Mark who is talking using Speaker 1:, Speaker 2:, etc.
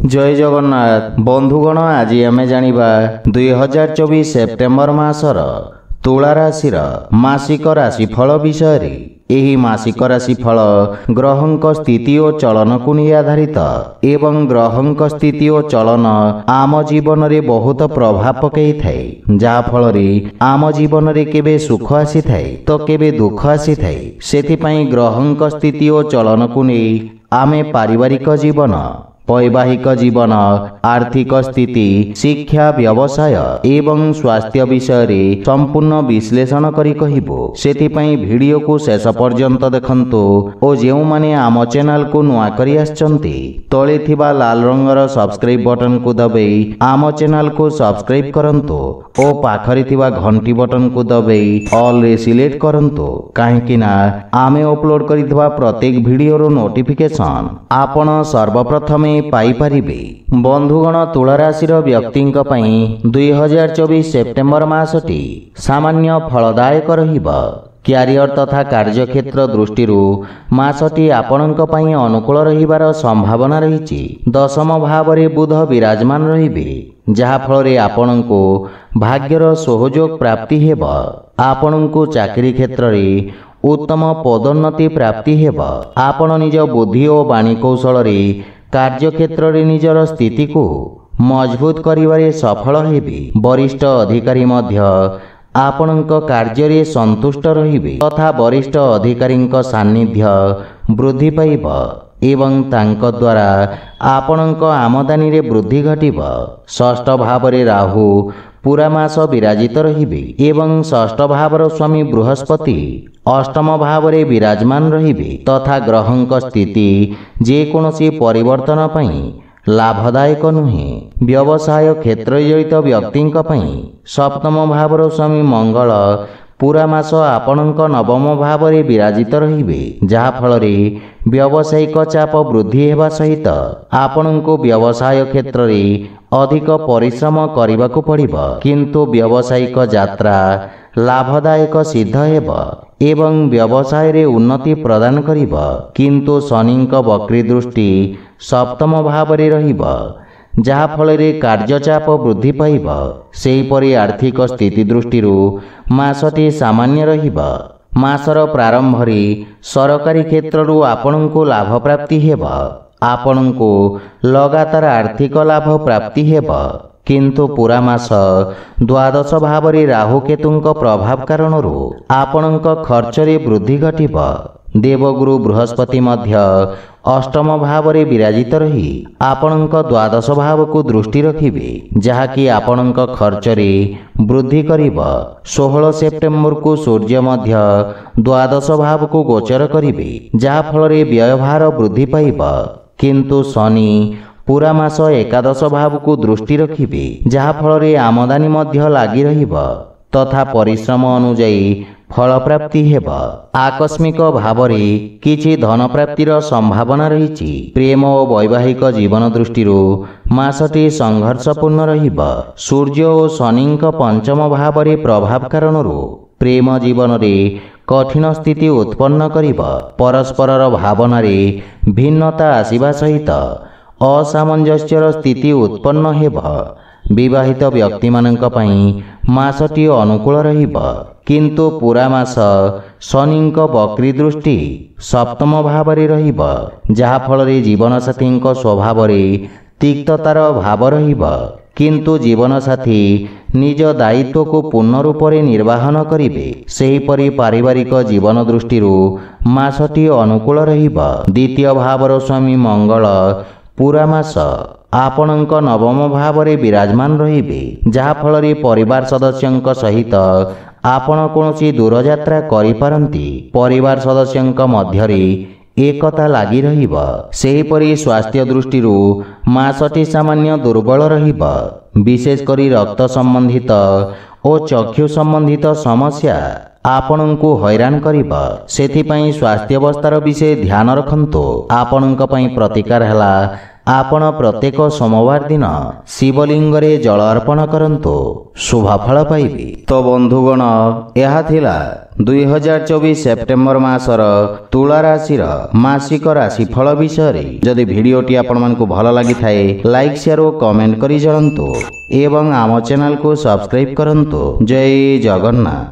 Speaker 1: जय जगन्नाथ बंधुगण आज आमे जानिबा 2024 सेप्टेम्बर मासर तुला राशिर मासिक राशिफल विषय रे। एही मासिक राशिफल ग्रहंक स्थिति और चलन को नहीं आधारित एवं ग्रहंक स्थिति और चलन आम जीवन रे बहुत प्रभाव पकई थाए, जहा फल रे आम जीवन रे केबे सुख आसी थाए तो केबे दुख आसी थाए। सेथिपई ग्रहंक स्थिति और चलन को नहीं आमे पारिवारिक जीवन, वैवाहिक जीवन, आर्थिक स्थिति, शिक्षा, व्यवसाय एवं स्वास्थ्य विषय रे संपूर्ण विश्लेषण करी कहिबो। सेथिपई वीडियो को शेष पर्यंत देखंतु और जेउ माने आम चैनल को नुआ करी आछंती तळे थिबा लाल रंगर सब्सक्राइब बटन को दबाई आम चैनल को सब्सक्राइब करंतु और पाखरे थिबा घंटी बटन को दबाई ऑल रे सिलेक्ट करंतु, काहेकि ना आमे अपलोड करितबा प्रत्येक वीडियो रो नोटिफिकेशन आपण सर्वप्रथम पाई परिबे। बंधुगण तुला राशिर व्यक्तिंक पई 2024 सेप्टेम्बर मासटी सामान्य फलदायक रहिबा। क्यारियर तथा कार्यक्षेत्र दृष्टि मासटी आपणक पई अनुकूल रहिबार संभावना रहिछि। दशम भाव रे बुध विराजमान रहिबे, जहा फल रे आपणको भाग्यर सहयोग प्राप्ति हेब। आपणको चाकरी क्षेत्र रे उत्तम पदोन्नति प्राप्ति हेब। आपण निज बुद्धि और वाणी कौशल रे कार्यक्षेत्र रे निजर स्थिति को मजबूत करिवारे सफल हेबे। वरिष्ठ अधिकारी मध्य आपणक कार्य रे संतुष्ट रहिबे तथा वरिष्ठ अधिकारींक सान्निध्य वृद्धि पाइब एवं तांक द्वारा आपणक आमदानी रे वृद्धि घटिब। षष्ठ भाव रे राहु पूरा मास विराजित रहिबे एवं षष्ठ भावर स्वामी बृहस्पति अष्टम भाव रे विराजमान रहिबे तथा ग्रहंक स्थिति जे कोनोसी परिवर्तन पई लाभदायक नुहे। व्यवसाय क्षेत्र जड़ित व्यक्तिंक पई सप्तम भावर स्वामी मंगल पूरा मास आपणक नवम भाव रे विराजित रहिबे, जहा फल रे व्यावसायिक चाप वृद्धि हेबा सहित आपणको व्यवसाय क्षेत्र रे अधिक परिश्रम करबाकू पड़िब, किंतु व्यावसायिक यात्रा लाभदायक सिद्ध हेब एवं व्यवसाय रे उन्नति प्रदान करिब। किंतु शनिंक वक्री दृष्टि सप्तम भाव रे रहिब, जहा फल रे कार्यचाप वृद्धि पाइब। सेहीपरि आर्थिक स्थिति दृष्टि मासटी सामान्य रहिब। मासर प्रारंभ रे सरकारी क्षेत्रु आपणको लाभ प्राप्ति हेब। आपणको लगातार आर्थिक लाभ प्राप्ति हेब, किंतु पूरा मास द्वादश भाव रे राहु केतुंक प्रभाव कारणरू आपणक खर्च रे वृद्धि घटिब। देवगुरु बृहस्पति मध्य अष्टम भाव रे विराजित रही आपणक द्वादश भाव को दृष्टि रखिबे, जहाकि आपणक खर्च रे वृद्धि करिब। 16 सेप्टेम्बर को सूर्य मध्य द्वादश भाव को गोचर करिबे, जहा फल रे व्ययभार वृद्धि पाइब। किंतु शनि पूरा मास एकादश भाव को दृष्टि रखिबे, जहा फल रे आमदानी मध्य लागि रहिब तथा परिश्रम अनुଯାयी फल प्राप्ति हेब। आकस्मिक भाव रे किछि धन प्राप्तिर संभावना रहिछि। प्रेम और वैवाहिक जीवन दृष्टि मासटी संघर्षपूर्ण रहिब। सूर्य और शनिंक पंचम भाव रे प्रभाव कारणरू प्रेम जीवन रे कठिन स्थिति उत्पन्न करिब। परस्परर भावना रे भिन्नता आसिबा सहित असामंजस्यर स्थिति उत्पन्न हेब। विवाहित व्यक्ति मानक पई मासटी अनुकूल रहिब, किंतु पूरा मास शनिंक वक्री दृष्टि सप्तम भाव रे रहिब, जहा फल रे जीवन साथींक स्वभाव रे तिक्ततार भाव रहिब। किंतु जीवन साथी निज दायित्व को पूर्ण रूप से निर्वाहन करिवे। सेहीपरि पारिवारिक जीवन दृष्टि मासटी अनुकूल रहिब। द्वितीय भावर स्वामी मंगल पूरा मास आपणक नवम भाव रे विराजमान रहिबे, जहा फल रे परिवार सदस्यंक सहित आपण कोनोसी दूर यात्रा करि पारंती। परिवार सदस्यंक मध्य रे एकता लागि रहिब। सेहीपरि स्वास्थ्य दृष्टि मासटी सामान्य दुर्बल रहिब। विशेष करी रक्त संबंधित और चक्षु संबंधित समस्या आपणको हैरान करिब। सेथिपई स्वास्थ्य अवस्थार विषय ध्यान रखंतु। आपणक पई प्रतिकार हला ଆପଣ ପ୍ରତ୍ୟେକ ସୋମବାର ଦିନ ଶିବଲିଙ୍ଗରେ ଜଳ ଅର୍ପଣ କରନ୍ତୁ, ଶୁଭଫଳ ପାଇବେ। ତ ବନ୍ଧୁଗଣ, ଏହା ଥିଲା 2024 ସେପ୍ଟେମ୍ବର ମାସର ତୁଳା ରାଶିର ମାସିକ ରାଶିଫଳ ବିଷୟରେ। ଯଦି ଭିଡ଼ିଓଟି ଆପଣମାନଙ୍କୁ ଭଲ ଲାଗିଥାଏ, ଲାଇକ୍ ସେୟାର ଓ କମେଣ୍ଟ କରି ଜଣାନ୍ତୁ ଏବଂ ଆମ ଚ୍ୟାନେଲକୁ ସବସ୍କ୍ରାଇବ୍ କରନ୍ତୁ। ଜୟ ଜଗନ୍ନାଥ।